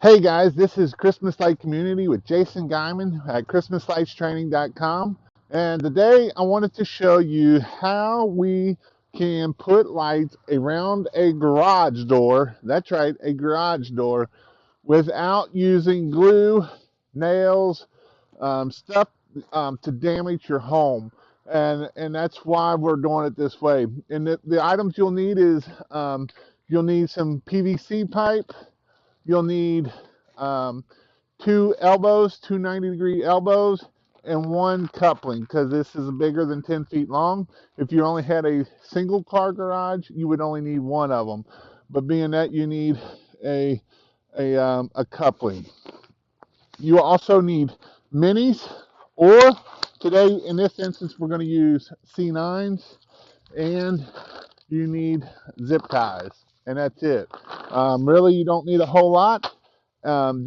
Hey guys, this is Christmas Light Community with Jason Guyman at ChristmasLightsTraining.com. And today I wanted to show you how we can put lights around a garage door. That's right, a garage door, without using glue, nails, stuff to damage your home. And that's why we're doing it this way. And the items you'll need is you'll need some PVC pipe. You'll need two elbows, two 90-degree elbows, and one coupling because this is bigger than 10 feet long. If you only had a single car garage, you would only need one of them. But being that you need a coupling. You also need minis, or today in this instance we're going to use C9s, and you need zip ties, and that's it. Really, you don't need a whole lot,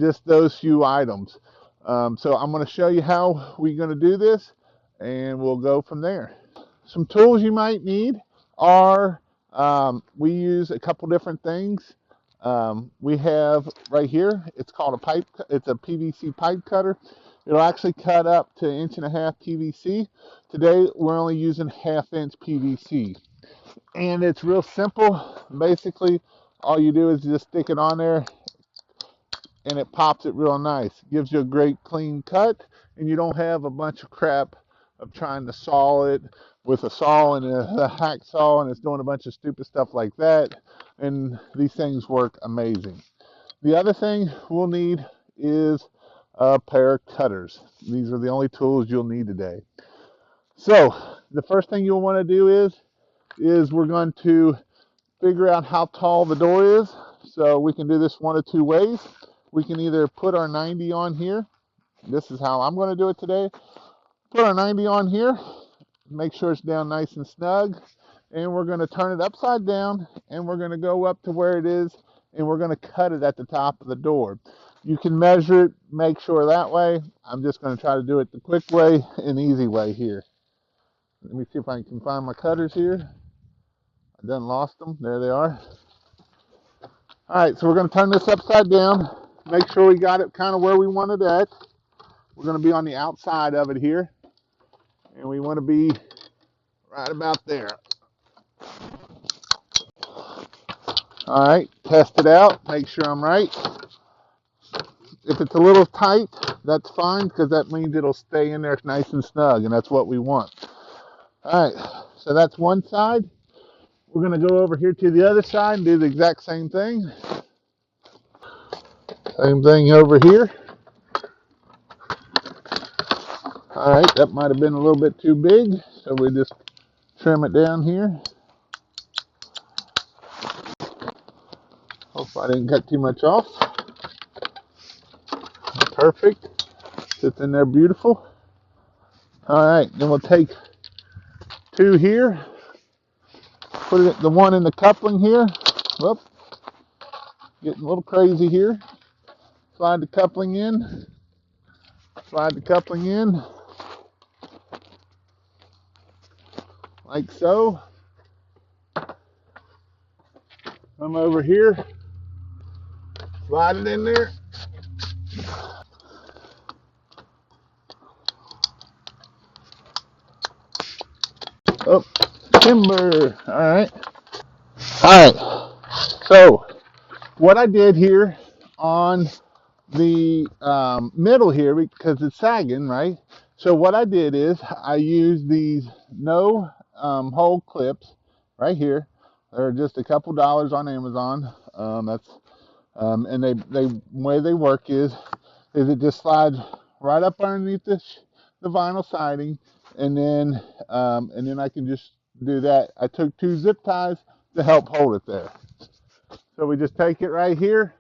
just those few items. So I'm going to show you how we're going to do this, and we'll go from there. Some tools you might need are, we use a couple different things. We have right here, it's called a pipe, it's a PVC pipe cutter. It'll actually cut up to 1.5 inch PVC. Today we're only using 1/2 inch PVC. And it's real simple. Basically, all you do is just stick it on there and it pops it real nice. Gives you a great clean cut, and you don't have a bunch of crap of trying to saw it with a saw and a hacksaw, and it's doing a bunch of stupid stuff like that. And these things work amazing. The other thing we'll need is a pair of cutters. These are the only tools you'll need today. So the first thing you'll want to do is we're going to figure out how tall the door is. So we can do this one of two ways. We can either put our 90 on here. This is how I'm going to do it today. Put our 90 on here, make sure it's down nice and snug, and we're going to turn it upside down, and we're going to go up to where it is, and we're going to cut it at the top of the door. You can measure it, make sure that way. I'm just going to try to do it the quick way and easy way here. Let me see if I can find my cutters here. I done lost them. There they are. All right, so we're going to turn this upside down, make sure we got it kind of where we want it at. We're going to be on the outside of it here, and we want to be right about there. All right, test it out, make sure I'm right. If it's a little tight, that's fine, because that means it'll stay in there nice and snug, and that's what we want. All right, so that's one side. We're going to go over here to the other side and do the exact same thing. Same thing over here. All right, that might have been a little bit too big, so we just trim it down here. Hope I didn't cut too much off. Perfect. Sits in there beautiful. All right, then we'll take two here. Put it, the one in the coupling here. Whoop. Getting a little crazy here. Slide the coupling in. Slide the coupling in. Like so. Come over here. Slide it in there. Oh, timber. All right. All right. So what I did here on the middle here, because it's sagging, right? So what I did is I used these no hole clips right here. They're just a couple dollars on Amazon. And the way they work is it just slides right up underneath the vinyl siding, and then I can just do that. I took two zip ties to help hold it there. So we just take it right here,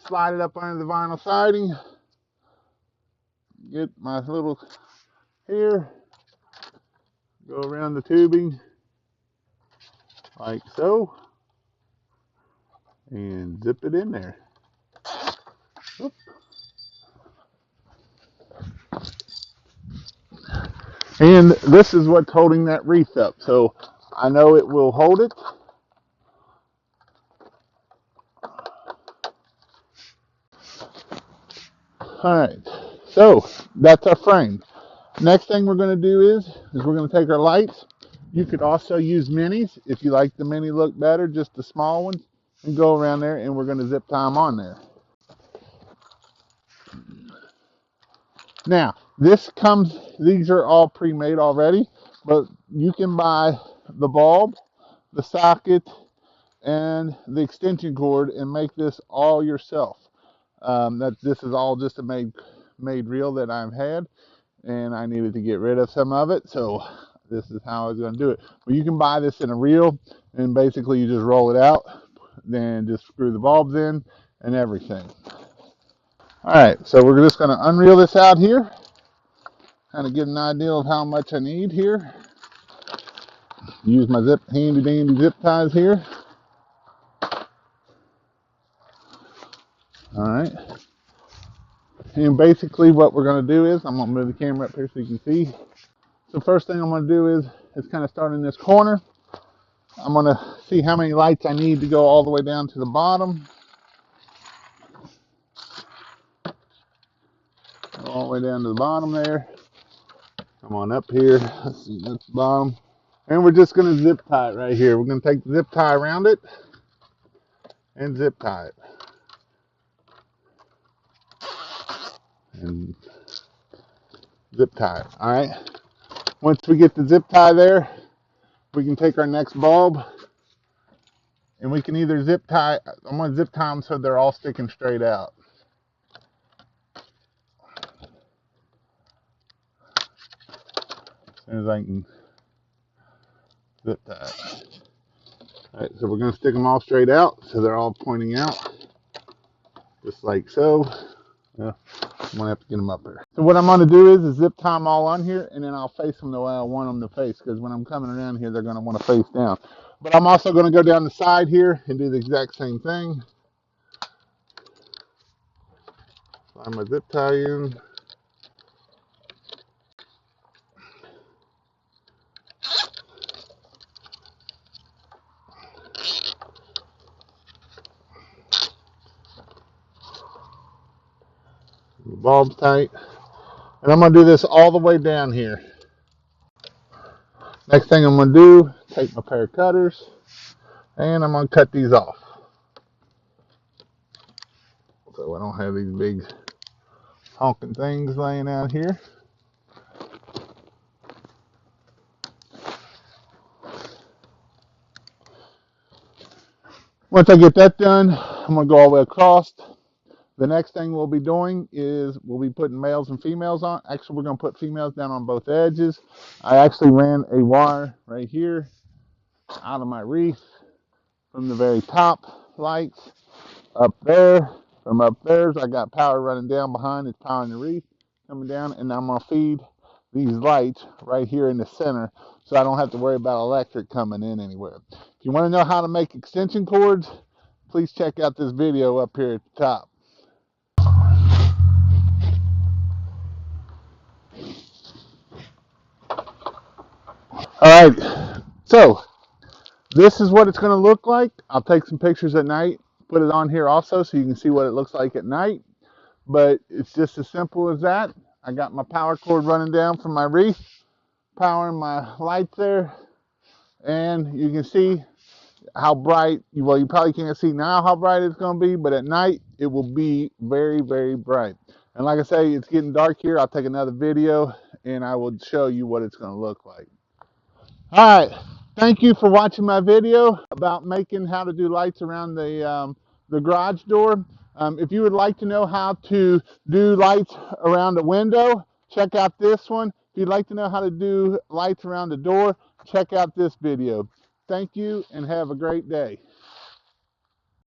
slide it up under the vinyl siding, get my little here, go around the tubing like so, and zip it in there. Oop. And this is what's holding that wreath up, so I know it will hold it. Alright, so that's our frame. Next thing we're going to do is we're going to take our lights. You could also use minis if you like the mini look better, just the small ones, and go around there, and we're going to zip tie them on there. Now, these are all pre-made already, but you can buy the bulb, the socket, and the extension cord and make this all yourself. This is all just a made reel that I've had, and I needed to get rid of some of it, so this is how I was going to do it. But you can buy this in a reel, and basically you just roll it out, then just screw the bulbs in and everything. Alright, so we're just going to unreel this out here, kind of get an idea of how much I need here. Use my handy dandy zip ties here. Alright, and basically what we're going to do is, I'm going to move the camera up here so you can see. So first thing I'm going to do is kind of start in this corner. I'm going to see how many lights I need to go all the way down to the bottom. All the way down to the bottom there. Come on up here. Let's see, that's the bottom. And we're just going to zip tie it right here. We're going to take the zip tie around it and zip tie it. And zip tie it. All right. Once we get the zip tie there, we can take our next bulb and we can either zip tie. I'm going to zip tie them so they're all sticking straight out. As soon as I can zip tie it. All right, so we're going to stick them all straight out so they're all pointing out, just like so. I'm going to have to get them up there. So what I'm going to do is zip tie them all on here, and then I'll face them the way I want them to face, because when I'm coming around here, they're going to want to face down. But I'm also going to go down the side here and do the exact same thing. Slide my zip tie in. The bulb's tight. And I'm going to do this all the way down here. Next thing I'm going to do, take my pair of cutters, and I'm going to cut these off. So I don't have these big honking things laying out here. Once I get that done, I'm going to go all the way across. The next thing we'll be doing is we'll be putting males and females on. Actually, we're going to put females down on both edges. I actually ran a wire right here out of my wreath from the very top lights up there. From up there, I got power running down behind. It's powering the wreath coming down, and I'm going to feed these lights right here in the center so I don't have to worry about electric coming in anywhere. If you want to know how to make extension cords, please check out this video up here at the top. All right, so this is what it's going to look like. I'll take some pictures at night, put it on here also so you can see what it looks like at night. But it's just as simple as that. I got my power cord running down from my wreath, powering my lights there, and you can see how bright, well, you probably can't see now how bright it's going to be, but at night it will be very, very bright. And like I say, it's getting dark here. I'll take another video and I will show you what it's going to look like. All right, thank you for watching my video about making how to do lights around the garage door. If you would like to know how to do lights around a window, check out this one. If you'd like to know how to do lights around the door, check out this video. Thank you and have a great day.